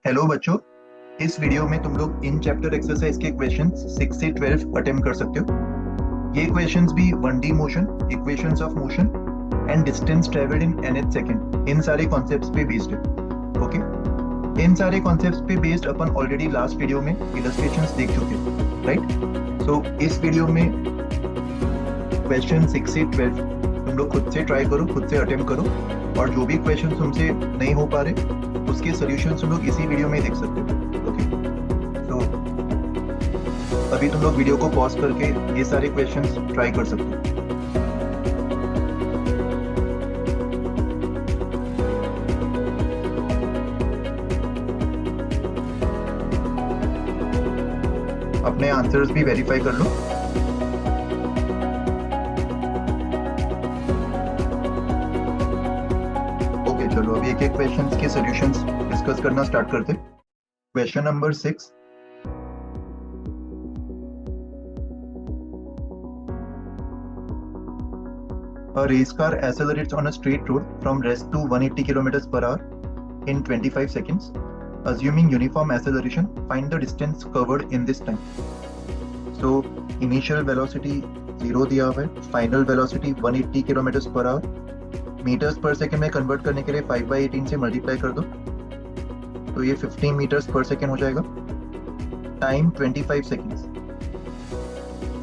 Hello बच्चों, इस video में तुम लोग इन चैप्टर एक्सरसाइज के क्वेश्चंस 6 से 12 अटेम्प्ट कर सकते हो। ये क्वेश्चंस भी 1D motion, equations of motion and distance travelled in nth second, इन सारे कॉन्सेप्ट्स पे बेस्ड है। ओके, इन सारे कॉन्सेप्ट्स पे बेस्ड अपन ऑलरेडी लास्ट वीडियो में इलस्ट्रेशंस देख चुके हैं, राइट। सो इस वीडियो में क्वेश्चन 6 से 12 तुम लोग खुद से ट्राई करो, खुद से अटेम्प्ट करो, और जो भी क्वेश्चन तुमसे नहीं हो पा रहे उसके सॉल्यूशंस तुम लोग इसी वीडियो में देख सकते हो। ओके, तो अभी तुम लोग वीडियो को पॉज करके ये सारे क्वेश्चंस ट्राई कर सकते हो। अपने आंसर्स भी वेरीफाई कर लो। ओके, चलो अभी एक एक क्वेश्चंस के सॉल्यूशंस डिस्कस करना स्टार्ट करते हैं। Question number 6, a race car accelerates on a straight road from rest to 180 kilometers per hour in 25 seconds. Assuming uniform acceleration, find the distance covered in this time. So initial velocity 0 दिया हुआ है, final velocity 180 kilometers per hour, metres पर second में convert करने के लिए 5/18 से multiply कर दो तो ये 15 मीटर्स पर सेकेंड हो जाएगा। Time 25 seconds.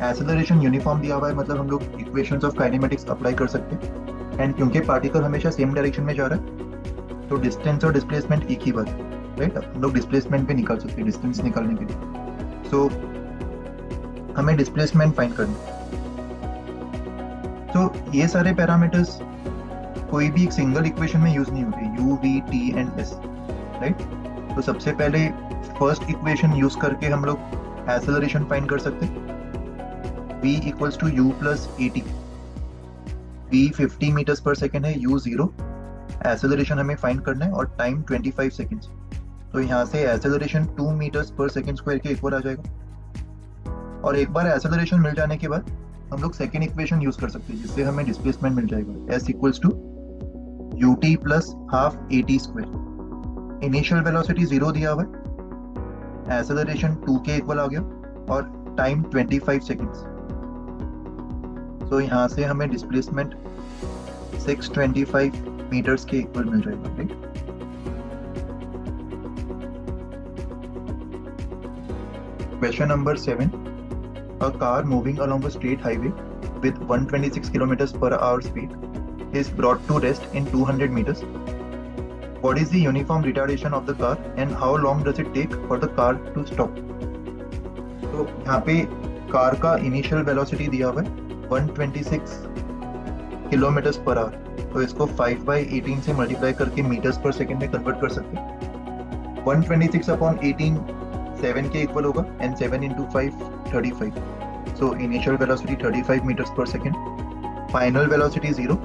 एक्सेलरेशन यूनिफॉर्म दिया हुआ है, मतलब हम लोग इक्वेशंस ऑफ काइनेमेटिक्स अप्लाई कर सकते हैं। एंड क्योंकि पार्टिकल हमेशा सेम डायरेक्शन में जा रहा है तो डिस्टेंस और डिस्प्लेसमेंट एक ही बात है, राइट। हम लोग डिस्प्लेसमेंट भी निकाल सकते हैं डिस्टेंस निकालने के लिए। सो हमें डिस्प्लेसमेंट फाइंड करना है। तो ये सारे पैरामीटर्स कोई भी एक सिंगल इक्वेशन में यूज नहीं होती, u, v, t and s, right. तो सबसे पहले फर्स्ट इक्वेशन यूज करके हम लोग एक्सेलरेशन फाइंड कर सकते हैं। v equals to u plus at। v 50 metres पर सेकेंड है, u 0। एक्सेलरेशन हमें फाइंड करना है और टाइम 25 सेकेंड्स। तो यहाँ से एक्सेलरेशन 2 मीटर्स पर सेकेंड स्क्वायर के इक्वल आ जाएगा। और एक बार एक्सेलरेशन मिल जाने के बाद हम लोग सेकेंड इक्वेशन यूज कर सकते हैं जिससे हमें डिस्प्लेसमेंट मिल जाएगा, s equals to ut plus half at square. Initial velocity 0 दिया हुआ है, एक्सेलरेशन 2 के इक्वल आ गया और टाइम 25 सेकेंड्स। तो यहाँ से हमें डिस्प्लेसमेंट 625 मीटर्स के इक्वल मिल जाएगा, right. Question number 7, a car moving along a straight highway with 126 kilometers per hour speed is brought to rest in 200 meters. What is the uniform retardation of the car and how long does it take for the car to stop? तो यहाँ पे car का initial velocity दिया हुआ है 126 kilometres per our, तो इसको 5/18 से मल्टीप्लाई करके मीटर्स पर सेकेंड में कन्वर्ट कर सकते हैं। 126/18 7 के इक्वल होगा and 7 into 5 35। So initial velocity 35 metres पर second, final velocity 0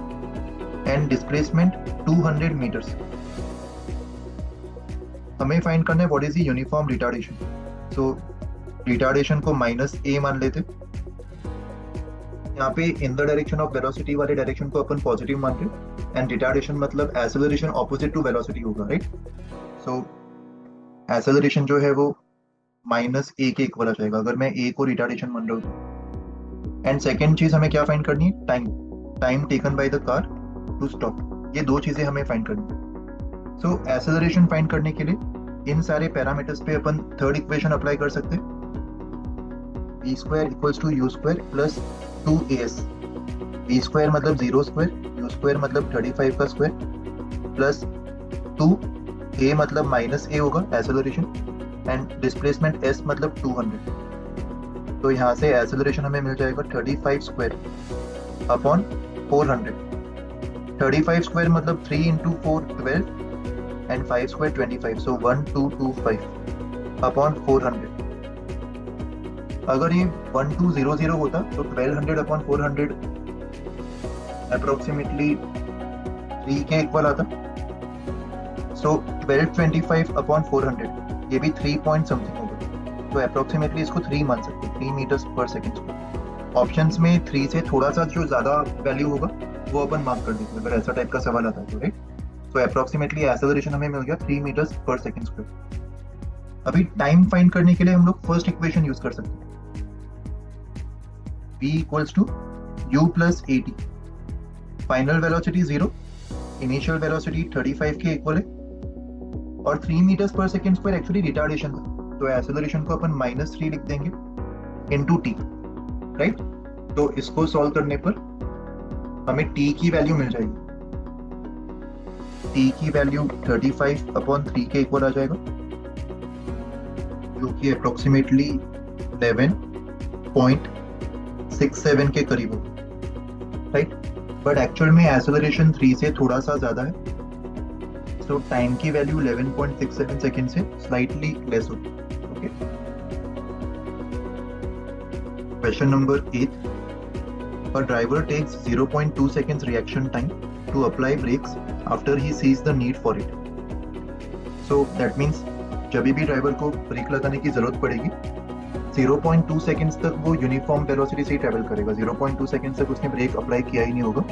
and displacement 200 metres. हमें फाइंड करना है what is the uniform retardation. So retardation को -a मान लेते। यहाँ पे in the direction of velocity वाले डायरेक्शन को अपन पॉजिटिव मान रहे एंड रिटार्डेशन मतलब एक्सेलरेशन ऑपोजिट टू वेलोसिटी होगा, राइट। सो एक्सेलरेशन जो है वो -a के इक्वल आ जाएगा अगर मैं a को रिटार्डेशन मान रहा हूँ। एंड सेकेंड चीज हमें क्या फाइंड करनी है, time taken by the car to stop. ये दो चीजें हमें फाइंड करनी है। सो एक्सेलरेशन फाइंड करने के लिए इन सारे पैरामीटर्स पे अपन थर्ड इक्वेशन अप्लाई कर सकते हैं। v square equals to u square plus 2as। v square मतलब 0 स्क्वायर, u स्क्वायर मतलब 35 का स्क्वायर, प्लस 2a मतलब -a होगा एक्सेलरेशन एंड डिस्प्लेसमेंट s मतलब 200। तो यहाँ से एक्सेलरेशन हमें मिल जाएगा 35 स्क्वायर अपॉन 400। 35 स्क्वायर मतलब 3 into 4 12 and 5 square 25, so 1225 upon 400। अगर ये 1200 होता तो 1200 अपॉन 400 अप्रोक्सीमेटली 3 के इक्वल आता। सो 1225 अपॉन 400 ये भी 3 पॉइंट समथिंग होगा, तो अप्रोक्सीमेटली इसको 3 मान सकते हैं, 3 मीटर्स पर सेकेंड। ऑप्शंस में 3 से थोड़ा सा जो ज्यादा वैल्यू होगा वो अपन मार्क कर देते हैं अगर ऐसा टाइप का सवाल आता है तो, राइट। तो अप्रोक्सीमेटली एक्सेलरेशन हमें मिल गया 3 मीटर्स पर सेकेंड स्क्वायर। अभी टाइम फाइंड करने के लिए हम लोग फर्स्ट इक्वेशन यूज कर सकते हैं, v equals to u plus a t, final velocity 0, initial velocity 35 के इक्वल है, और 3 मीटर्स पर सेकेंड स्क्वायर एक्चुअली रिटार्डेशन था, तो एक्सेलरेशन को अपन -3 लिख देंगे इनटू t, राइट। तो इसको सॉल्व करने पर हमें t की वैल्यू मिल जाएगी, t की वैल्यू 35/3 के इक्वल आ जाएगा, जो कि अप्रोक्सीमेटली 11.67 के करीब होगा, राइट। बट एक्चुअल में एक्सेलरेशन 3 से थोड़ा सा ज्यादा है, तो टाइम की वैल्यू 11.67 सेकेंड से स्लाइटली लेस होगी, okay. Question number 8, a driver takes 0.2 seconds reaction time to apply brakes after he sees the need for it. So that means जब भी ड्राइवर को ब्रेक लगाने की जरूरत पड़ेगी 0.2 सेकेंड्स तक वो यूनिफॉर्म वेलोसिटी से ही ट्रेवल करेगा। 0.2 सेकेंड्स तक उसने ब्रेक अप्लाई किया ही नहीं होगा,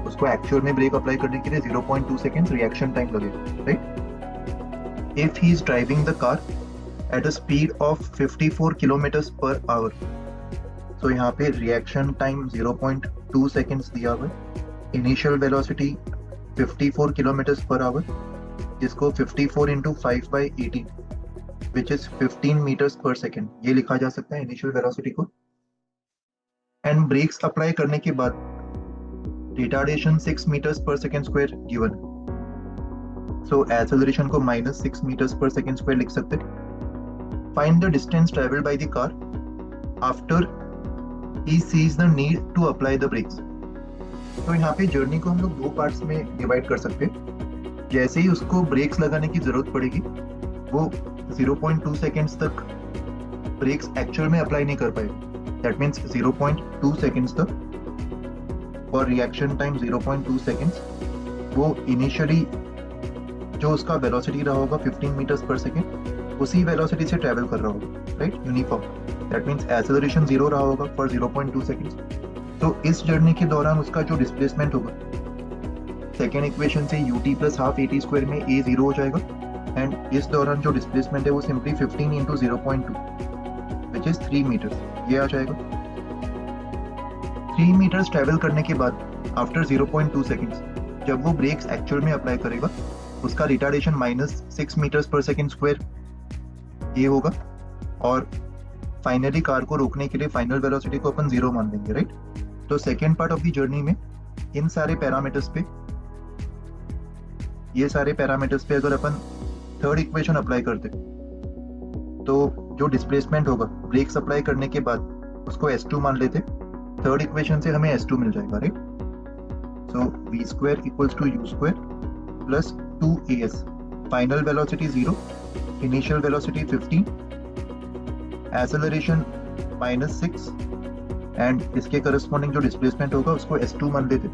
उसको एक्चुअल में ब्रेक अप्लाई करने के लिए 0.2 सेकेंड्स रिएक्शन टाइम लगेगा, right. If he is driving the car at a speed of 54 kilometres per our, तो यहाँ पे रिएक्शन टाइम 0.2 सेकेंड्स दिया हुआ है, initial velocity 54 kilometres per our, जिसको 54 इंटू 5/18 विच इज 15 मीटर्स पर सेकेंड, ये लिखा जा सकता है इनिशियल वेलोसिटी को। एंड ब्रेक्स अप्लाई करने के बाद रिटार्डेशन 6 मीटर्स पर second square given, so acceleration को -6 मीटर्स पर सेकेंड स्क्वायर लिख सकते हैं। Find the distance travelled by the car after he sees the need to apply the brakes. तो यहाँ पे जर्नी को हम लोग दो पार्ट्स में डिवाइड कर सकते हैं। जैसे ही उसको ब्रेक्स लगाने की जरूरत पड़ेगी वो 0.2 सेकेंड्स तक ब्रेक्स एक्चुअल में अप्लाई नहीं कर पाएगा, दैट मीन्स 0.2 सेकेंड्स तक, और रिएक्शन टाइम 0.2 सेकेंड्स, वो इनिशियली जो उसका वेलोसिटी रहा होगा 15 मीटर्स पर सेकेंड, उसी वेलोसिटी से ट्रेवल कर रहा होगा, right, uniform. That means acceleration 0 रहा होगा फॉर 0.2 सेकेंड्स। तो इस जर्नी के दौरान उसका जो डिस्प्लेसमेंट होगा, सेकेंड इक्वेशन से ut plus half at square में a 0 हो जाएगा, एंड इस दौरान जो डिस्प्लेसमेंट है वो simply 15 into 0.2 which is 3 metres, ये आ जाएगा। 3 मीटर्स ट्रेवल करने के बाद आफ्टर 0.2 सेकेंड्स जब वो ब्रेक्स एक्चुअल में अप्लाई करेगा, उसका रिटार्डेशन -6 मीटर्स पर सेकेंड स्क्वायर ये होगा, और फाइनली कार को रोकने के लिए फाइनल वेलोसिटी को अपन 0 मान देंगे, राइट। तो second part of the journey में इन सारे पैरामीटर्स पे, ये सारे पैरामीटर्स पे अगर अपन थर्ड इक्वेशन अप्लाई करते तो जो डिस्प्लेसमेंट होगा ब्रेक्स अप्लाई करने के बाद उसको S2 मान लेते, थर्ड इक्वेशन से हमें S2 मिल जाएगा, right. So v square equals to u square plus 2as, final velocity 0, initial velocity 15, acceleration -6, and इसके करस्पॉन्डिंग जो डिस्प्लेसमेंट होगा उसको S2 मान लेते,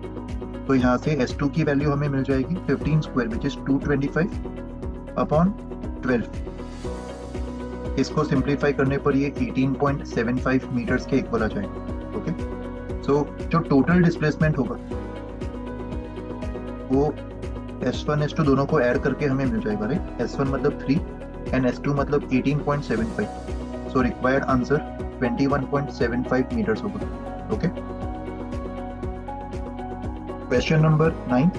तो यहाँ से S2 की वैल्यू हमें मिल जाएगी 15 स्क्वायर विच इज 225/12। इसको सिंप्लीफाई करने पर ये 18.75 मीटर्स के इक्वल आ जाएगा, ओके। सो जो टोटल डिस्प्लेसमेंट होगा वो S1 S2 दोनों को ऐड करके हमें मिल जाएगा, राइट। S1 मतलब 3 एंड S2 मतलब 18.75, so required answer 21.75 meters होगा, okay. Question number 9,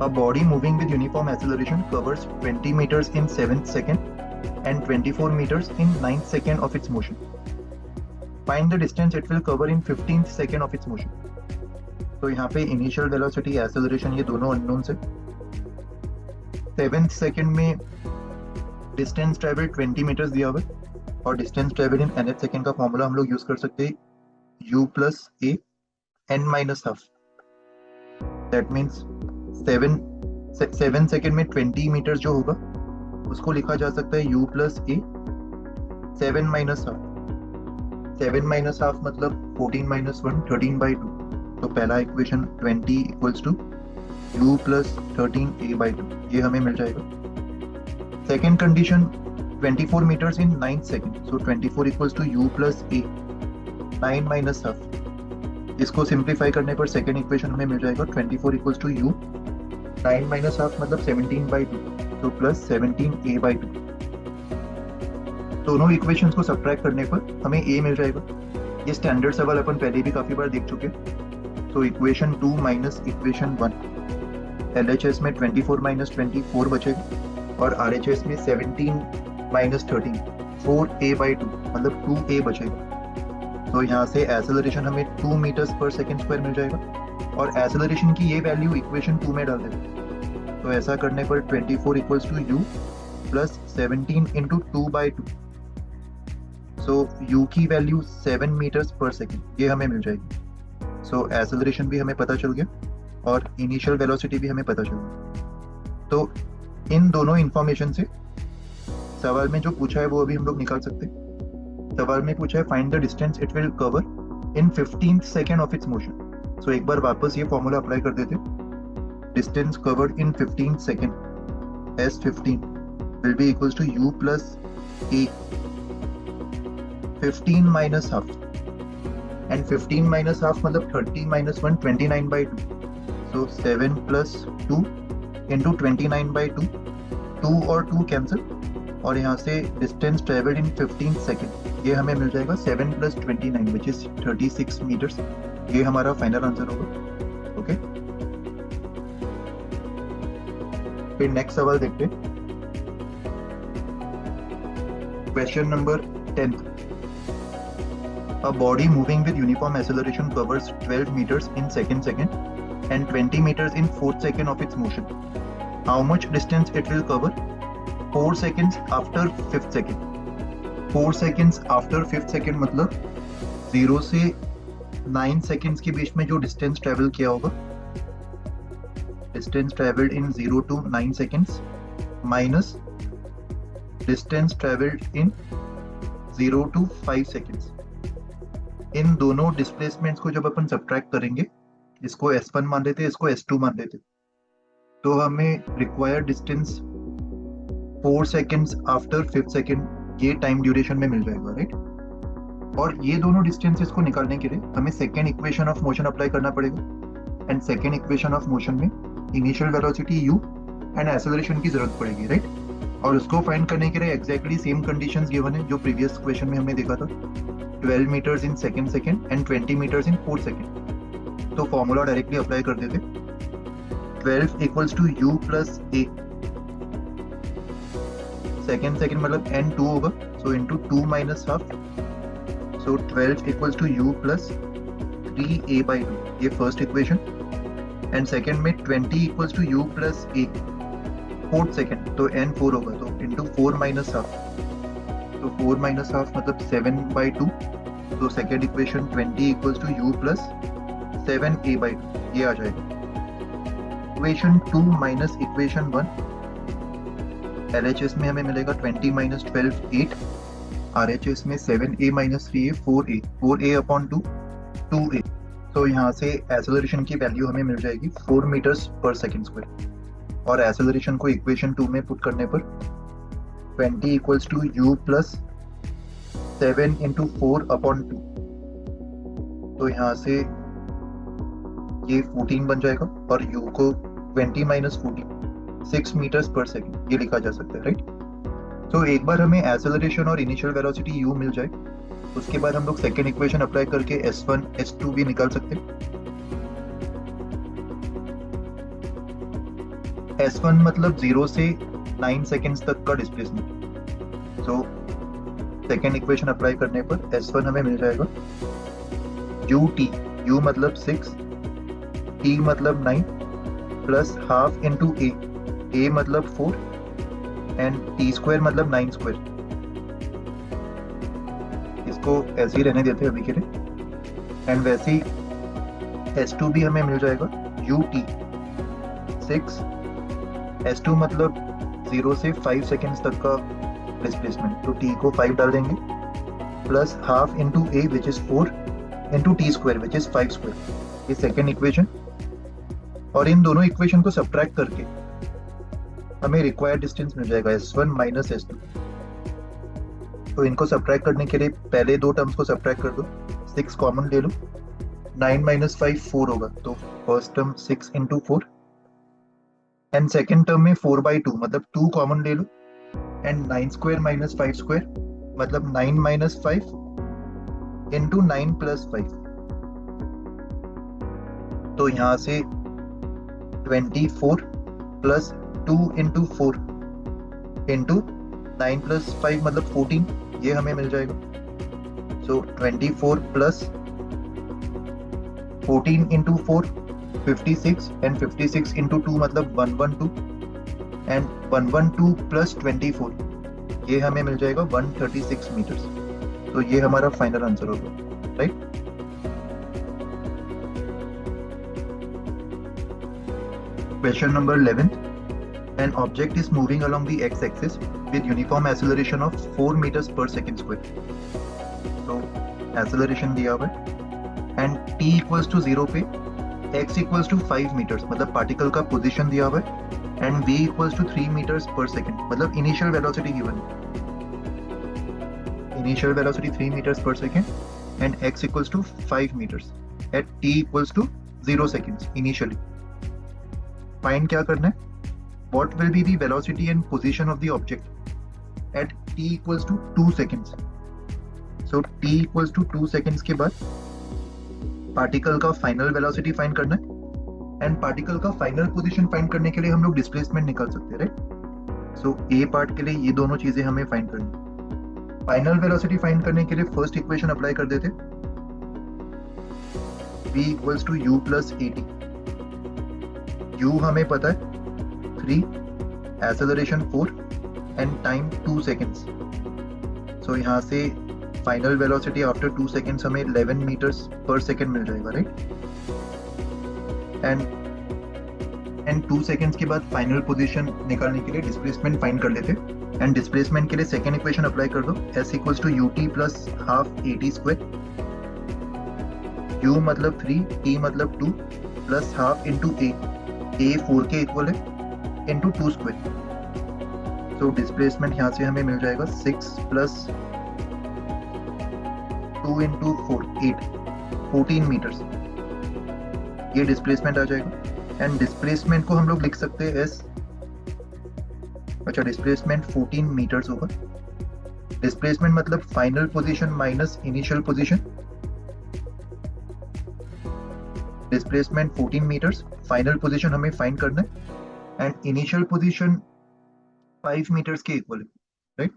a body moving with uniform acceleration covers 20 meters in 7th second and 24 meters in 9th second of its motion. Find the distance it will cover in 15th second of its motion. तो यहाँ पे initial velocity, acceleration, ये दोनों unknowns है। 7th second में distance travel 20 metres दिया हुआ है, और distance travel in nth second का फॉर्मूला हम लोग यूज कर सकते हैं u plus a n minus half, that means 7 second में 20 मीटर जो होगा उसको लिखा जा सकता है u plus a 7 minus half. 7 minus half मतलब 14 माइनस 1 13/2, तो पहला equation 20 equals to u plus 13a/2, ये हमें मिल जाएगा। Second condition 24 meters in 9th second, so 24 equals to u plus a 9 minus half, इसको सिंप्लीफाई करने पर सेकेंड इक्वेशन हमें मिल जाएगा 24 equals to u 9 minus half मतलब 17/2, तो प्लस 17a/2, दोनों इक्वेशंस को सब्ट्रैक्ट करने पर हमें ए मिल जाएगा। ये स्टैंडर्ड सवाल अपन पहले भी काफी बार देख चुके। तो इक्वेशन 2 माइनस इक्वेशन 1, LHS में 24 माइनस 24 बचेगा और RHS में 17 माइनस 13 4a/2 मतलब 2a बचेगा। तो यहाँ से एक्सेलरेशन हमें 2 मीटर्स पर सेकेंड स्क्वायर मिल जाएगा और एक्सेलरेशन की ये वैल्यू इक्वेशन 2 में डाल देंगे। तो ऐसा करने पर 24 equals to u plus 17 into 2/2। So u की वैल्यू 7 मीटर्स पर सेकेंड ये हमें मिल जाएगी। सो एक्सेलरेशन भी हमें पता चल गया और इनिशियल वेलोसिटी भी हमें पता चल गया। तो इन दोनों इंफॉर्मेशन से सवाल में जो पूछा है वो अभी हम लोग निकाल सकते हैं। सवाल में पूछा है find the distance it will cover in 15th second of its motion. So एक बार वापस ये फॉर्मूला अप्लाई कर देते। Distance covered in 15th second S15 will be equals to u plus a 15 minus half and 15 minus half मतलब 30 minus 1 29/2 so 7 plus 2 into 29/2 2 और 2 cancel और यहाँ से डिस्टेंस ट्रेवल्ड इन 15 सेकेंड ये हमें मिल जाएगा 7 plus 29 which is 36 meters। ये हमारा फाइनल आंसर होगा। ओके फिर नेक्स्ट सवाल देखते हैं। Question number 10. A body moving with uniform acceleration covers 12 meters in second and 20 meters in 4th second of its motion. How much distance it will cover? 4 seconds after 5th second. 4 seconds after 5th second मतलब 0 से 9 seconds के बीच में जो distance travel किया होगा, distance traveled in 0 to 9 seconds minus distance travelled in 0 to 5 seconds. इन दोनों displacements को जब अपन सब्ट्रैक्ट करेंगे, इसको S1 मान लेते, इसको S2 मान लेते, तो हमें required distance 4 seconds after 5th second ये टाइम ड्यूरेशन में मिल जाएगा, राइट। और ये दोनों डिस्टेंसेस को निकालने के लिए हमें second equation of motion apply करना पड़ेगा and second equation of motion में initial velocity u and acceleration की जरूरत पड़ेगी, राइट। और उसको फाइंड करने के लिए एग्जैक्टली सेम कंडीशंस गिवन है जो प्रीवियस क्वेश्चन में हमने देखा था, 12 meters in second and 20 meters in 4th second. तो फॉर्मूला डायरेक्टली अप्लाई कर देते। 12 equals to u plus a second मतलब n2 होगा, so into 2 minus half, so 12 equals to u plus 3a/2 ये फर्स्ट इक्वेशन एंड सेकेंड में 20 equals to u plus a 4th second तो n4 होगा, तो into 4 minus half, तो 4 minus half मतलब 7/2, तो second equation 20 equals to u plus 7a/2 ये आ जाएगा। इक्वेशन 2 माइनस इक्वेशन 1 LHS में हमें मिलेगा 20 माइनस 12 8, RHS में 7a minus 3a 4a upon 2 2a। तो यहाँ से एक्सेलरेशन की वैल्यू हमें मिल जाएगी 4 मीटर्स पर सेकेंड स्क्वायर और एक्सेलरेशन को इक्वेशन 2 में पुट करने पर 20 equals to u plus 7 into 4 upon 2, तो यहाँ से ये 14 बन जाएगा और u को 20 माइनस 14 6 मीटर्स पर सेकेंड ये लिखा जा सकता है, राइट। तो एक बार हमें एक्सेलरेशन और इनिशियल वेलोसिटी u मिल जाए, उसके बाद हम लोग सेकेंड इक्वेशन अप्लाई करके S1 S2 भी निकाल सकते हैं। S1 मतलब 0 से 9 सेकेंड्स तक का displacement. So second equation apply करने पर S1 हमें मिल जाएगा ut, u मतलब 6, t मतलब 9 प्लस हाफ इंटू a मतलब 4 एंड t स्क्वायर मतलब 9 स्क्वायर। इसको ऐसे ही रहने देते हैं अभी के लिए एंड वैसे ही S2 भी हमें मिल जाएगा ut 6, S2 मतलब 0 से 5 सेकेंड्स तक का डिस्प्लेसमेंट, तो t को 5 डाल देंगे plus half into a which is 4 into t square which is 5 square, ये सेकेंड इक्वेशन। और इन दोनों इक्वेशन को सब्ट्रैक्ट करके हमें रिक्वायर्ड डिस्टेंस मिल जाएगा S1 माइनस S2। तो इनको सब्ट्रैक्ट करने के लिए पहले दो टर्म्स को सब्ट्रैक्ट कर दो, 6 कॉमन ले लो, 9 माइनस 5 4 होगा, तो first term 6 into 4 and second term में 4/2 मतलब 2 कॉमन ले लो एंड 9 स्क्वायर माइनस 5 स्क्वायर मतलब 9 माइनस 5 इंटू 9 प्लस 5, तो यहाँ से 24 प्लस 2 इंटू 4 इंटू 9 प्लस 5 मतलब 14, ये हमें मिल जाएगा। सो 24 प्लस 14 इंटू 4 56 एंड 56 इंटू 2 मतलब 112 एंड 112 प्लस 24, ये हमें मिल जाएगा 136 मीटर्स। तो ये हमारा फाइनल आंसर होगा, right. Question number 11. An object is moving along the x-axis with uniform acceleration of 4 meters per second square. So acceleration दिया हुआ है and t equals to 0 पे x equals to 5 meters मतलब particle का position दिया हुआ है and v equals to 3 meters per second मतलब initial velocity given है। Initial velocity 3 meters per second and x equals to 5 meters at t equals to 0 seconds initially. Find क्या करना है? What will be the velocity and position of the object at t equals to 2 seconds? So t equals to 2 seconds के बाद particle का final velocity find करना है and particle का final position find करने के लिए हम लोग डिस्प्लेसमेंट निकाल सकते हैं, राइट। सो ए पार्ट के लिए ये दोनों चीजें हमें फाइंड करनी है। फाइनल वेलोसिटी फाइंड करने के लिए फर्स्ट इक्वेशन अप्लाई कर देते, v equals to u plus at। u हमें पता है 3, एक्सेलरेशन 4 एंड टाइम 2 सेकेंड्स। सो यहाँ से फाइनल वेलोसिटी आफ्टर 2 सेकेंड्स हमें 11 मीटर्स पर सेकेंड मिल जाएगा, राइट। एंड 2 सेकेंड्स के बाद फाइनल पोजीशन निकालने के लिए डिस्प्लेसमेंट फाइंड कर लेते एंड डिस्प्लेसमेंट के लिए सेकेंड इक्वेशन अप्लाई कर दो, s equals to ut plus half at square. u मतलब 3, t मतलब 2 प्लस हाफ इंटू a 4 के इक्वल है इंटू 2 स्क्वायर। सो डिस्प्लेसमेंट यहाँ से हमें मिल जाएगा 6 प्लस 2 इंटू 4 8 14 मीटर्स, ये डिस्प्लेसमेंट आ जाएगा। एंड डिस्प्लेसमेंट को हम लोग लिख सकते हैं s, अच्छा डिस्प्लेसमेंट 14 मीटर्स होगा। डिस्प्लेसमेंट मतलब final position minus initial position. Displacement 14 metres, final position हमें फाइंड करना है एंड इनिशियल पोजीशन 5 मीटर्स के इक्वल है, राइट।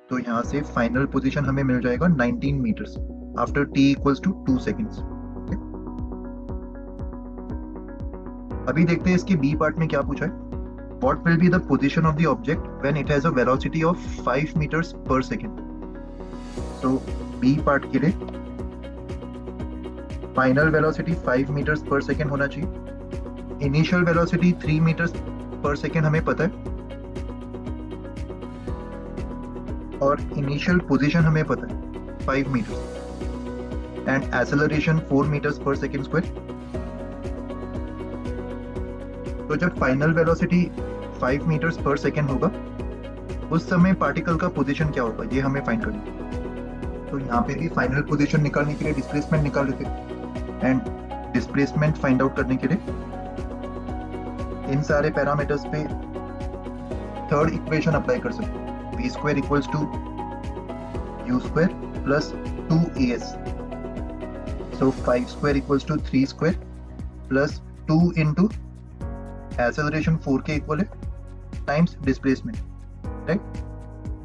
तो यहाँ से फाइनल पोजीशन हमें मिल जाएगा 19 metres after t equals to 2 seconds. अभी देखते हैं इसके बी पार्ट में क्या पूछा है। What will be the position of the object when it has a velocity of 5 meters per second? So B part के लिए फाइनल वेलोसिटी 5 मीटर्स पर सेकेंड होना चाहिए। इनिशियल वेलोसिटी 3 मीटर्स पर सेकेंड हमें पता है और इनिशियल पोजीशन हमें पता है 5 मीटर्स एंड एक्सेलरेशन 4 मीटर्स पर सेकेंड स्क्वायर। तो जब फाइनल वेलोसिटी 5 मीटर्स पर सेकेंड होगा उस समय पार्टिकल का पोजीशन क्या होगा, ये हमें फाइंड करना है। तो यहाँ पे भी फाइनल पोजीशन निकालने के लिए डिस्प्लेसमेंट निकाल लेते एंड डिस्प्लेसमेंट फाइंड आउट करने के लिए इन सारे पैरामीटर्स पे थर्ड इक्वेशन अप्लाई कर सकते हैं, v square equals to u square plus 2as। So 5 square equals to 3 square plus 2 into acceleration 4 के इक्वल है टाइम्स डिस्प्लेसमेंट, राइट।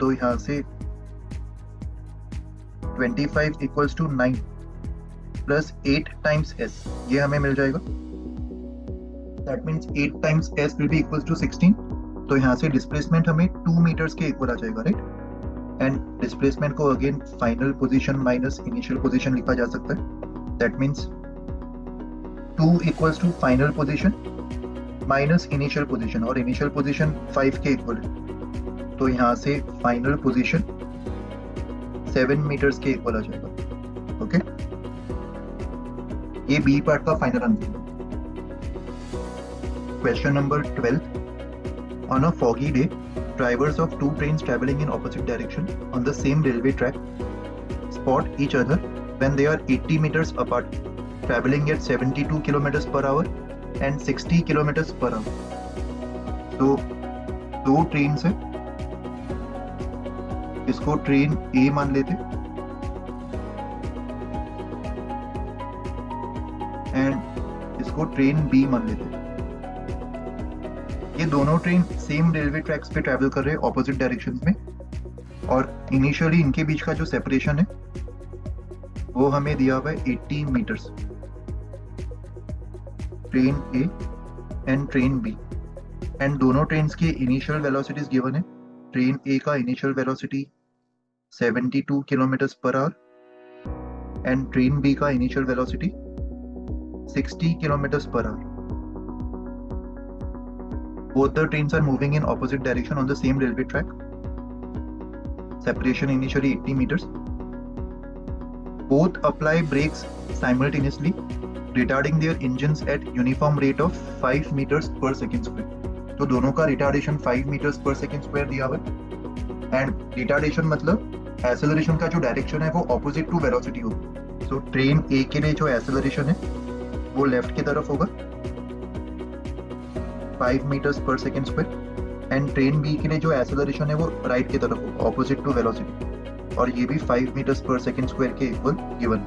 तो यहाँ से 25 equals to 9 plus 8 times s, ये हमें मिल जाएगा। That means 8 times s will be equals to 16। तो यहाँ से डिस्प्लेसमेंट हमें 2 मीटर्स के इक्वल आ जाएगा, राइट। एंड डिस्प्लेसमेंट को again final position minus initial position लिखा जा सकता है। That means 2 equals to final position minus initial position और इनिशियल पोजीशन 5 के इक्वल है। तो यहाँ से फाइनल पोजीशन 7 मीटर्स के इक्वल आ जाएगा, ओके। ये बी पार्ट का final answer. Question number 12। On a foggy day, drivers of 2 trains traveling in opposite direction on the same railway track spot each other when they are 80 meters apart, traveling at 72 kilometers per hour and 60 kilometers per hour. तो 2 trains है, इसको train ए मान लेते and इसको train B मान लेते। ये दोनों ट्रेन सेम रेलवे ट्रैक्स पे ट्रैवल कर रहे हैं ऑपोजिट डायरेक्शंस में, और इनिशियली इनके बीच का जो सेपरेशन है वो हमें दिया हुआ है 80 metres, train A and train B. And दोनों ट्रेन्स की इनिशियल वेलोसिटीज गिवन है। ट्रेन ए का initial velocity 72 kilometres per hour and train B का initial velocity 60 kilometers per hour. Both the trains are moving in opposite direction on the same railway track. Separation initially 80 meters. Both apply brakes simultaneously, retarding their engines at uniform rate of 5 meters per second square. तो दोनों का retardation 5 meters per second square दिया हुआ है। And retardation मतलब acceleration का जो direction है वो opposite to velocity होगा। So train A के लिए जो acceleration है वो लेफ्ट की तरफ होगा 5 मीटर्स पर second square, and train B के लिए जो एक्सेलरेशन है वो राइट की तरफ होगा ऑपोजिट टू वेलोसिटी, और ये भी 5 मीटर्स पर सेकेंड स्क्वायर के equal given,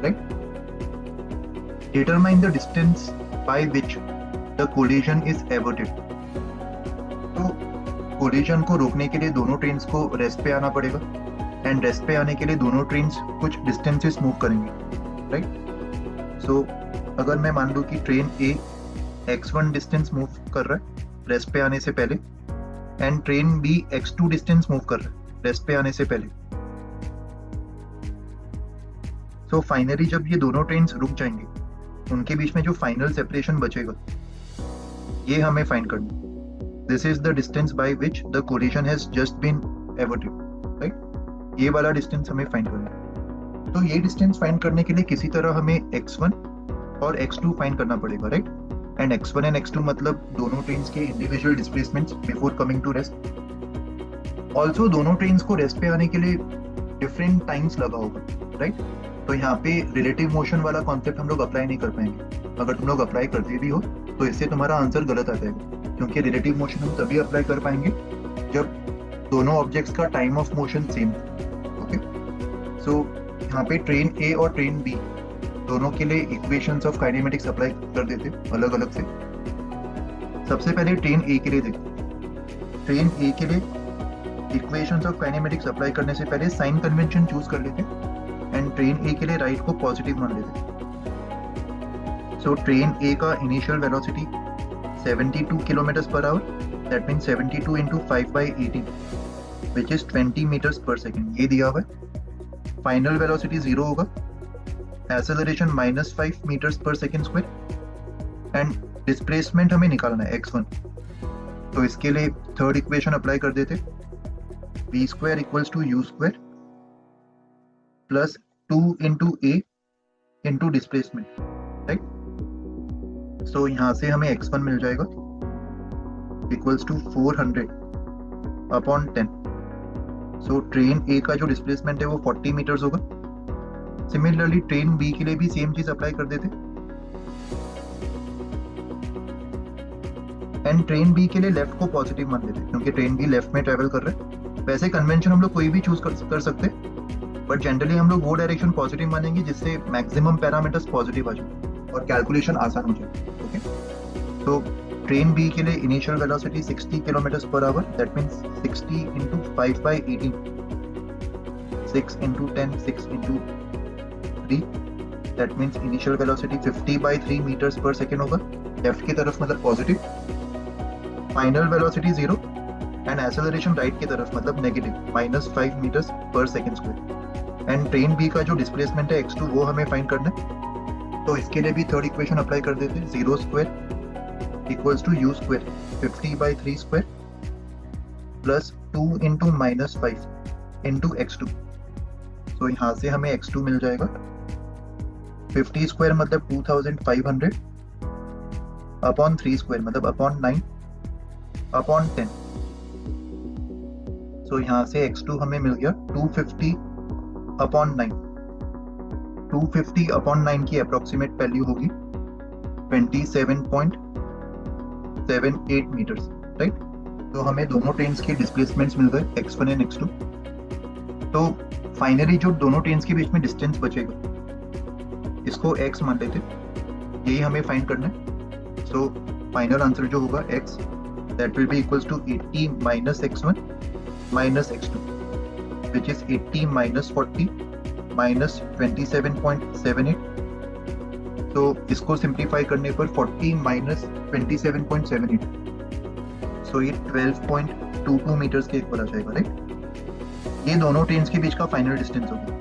right. Determine the distance by which the collision is averted. तो कोलिजन को रोकने के लिए दोनों ट्रेन्स को रेस्ट पे आना पड़ेगा, एंड रेस्ट पे आने के लिए दोनों ट्रेन्स कुछ डिस्टेंसेस मूव करेंगे, राइट। सो अगर मैं मान लूं कि ट्रेन ए x1 डिस्टेंस मूव कर रहा है रेस्ट पे आने से पहले, and train B x2 distance move कर रहा है रेस्ट पे आने से पहले, तो फाइनली जब ये दोनों ट्रेन्स रुक जाएंगे उनके बीच में जो फाइनल सेपरेशन बचेगा ये हमें फाइंड करना। This is the distance by which the collision has just been averted, right. ये वाला डिस्टेंस हमें फाइंड करना है। तो ये डिस्टेंस फाइंड करने के लिए किसी तरह हमें x1 और x2 फाइंड करना पड़ेगा, right. And x1 and x2 मतलब दोनों ट्रेन्स के individual displacements before coming to rest. Also दोनों ट्रेन्स को रेस्ट पे आने के लिए डिफरेंट टाइम्स लगा होगा, राइट। तो यहाँ पे रिलेटिव मोशन वाला कॉन्सेप्ट हम लोग अप्लाई नहीं कर पाएंगे। अगर तुम लोग अप्लाई करते भी हो तो इससे तुम्हारा आंसर गलत आ जाएगा, क्योंकि रिलेटिव मोशन हम तभी अप्लाई कर पाएंगे जब दोनों ऑब्जेक्ट्स का time of motion same. Okay, so यहाँ पे ट्रेन ए और ट्रेन बी दोनों के लिए इक्वेशंस ऑफ काइनेमेटिक्स अप्लाई कर देते अलग अलग से। सबसे पहले ट्रेन ए के लिए देखते। ट्रेन ए के लिए इक्वेशंस ऑफ काइनेमेटिक्स अप्लाई करने से पहले साइन कन्वेंशन चूज कर लेते एंड ट्रेन ए के लिए राइट को पॉजिटिव मान लेते। सो ट्रेन ए का initial velocity 72 kilometres per hour, that means 72 into 5/18 which is 20 meters per second, ये दिया हुआ है। फाइनल वेलोसिटी 0 होगा, एक्सेलरेशन -5 मीटर्स पर सेकेंड स्क्वायर, एंड डिस्प्लेसमेंट हमें निकालना है x1। तो इसके लिए थर्ड इक्वेशन अप्लाई कर देते, v square equals to u square plus 2 into a into displacement, right. So यहाँ से हमें x1 मिल जाएगा इक्वल्स टू 400/10। सो ट्रेन ए का जो डिस्प्लेसमेंट है वो 40 मीटर्स होगा। सिमिलरली ट्रेन बी के लिए भी सेम चीज अप्लाई कर देते, एंड ट्रेन बी के लिए लेफ्ट को पॉजिटिव मान लेते क्योंकि ट्रेन बी लेफ्ट में ट्रेवल कर रहा है। वैसे कन्वेंशन हम लोग कोई भी चूज कर सकते, बट जनरली हम लोग वो डायरेक्शन पॉजिटिव मानेंगे जिससे मैक्सिमम पैरामीटर्स पॉजिटिव आ जाए और कैलकुलेशन आसान हो जाए। ओके, तो ट्रेन बी के लिए initial velocity 60 kilometres per hour, that means 60 into 5/18, 6 into 10, 6 into 3, that means initial velocity 50/3 metres पर सेकेंड होगा, लेफ्ट की तरफ मतलब positive. Final velocity 0 and acceleration right की तरफ मतलब नेगेटिव, -5 मीटर्स पर second square. And train B का जो डिस्प्लेसमेंट है x2 वो हमें फाइंड करना है। तो इसके लिए भी थर्ड इक्वेशन अप्लाई कर देते हैं, 0 square equals to u square 50/3 square plus 2 into -5 into x2। तो यहाँ से हमें x2 मिल जाएगा 50 स्क्वायर मतलब 2500 अपॉन 3 स्क्वायर मतलब अपॉन 9 अपॉन 10। सो यहाँ से x2 हमें मिल गया 250/9। 250/9 की अप्रोक्सीमेट वैल्यू होगी 27.78 मीटर्स, राइट। तो हमें दोनों ट्रेन्स के डिस्प्लेसमेंट्स मिल गए x1 एंड x2। तो फाइनली जो दोनों ट्रेन्स के बीच में डिस्टेंस बचेगा इसको x मान लेते, यही हमें फाइंड करना है। सो फाइनल आंसर जो होगा x that will be equals to 80 minus x1 minus x2 which is 80 minus 40 minus 27.78। तो इसको सिंप्लीफाई करने पर 40 minus 27.78, सो ये 12.22 मीटर्स के ऊपर आ जाएगा, राइट। ये दोनों ट्रेन्स के बीच का फाइनल डिस्टेंस होगा।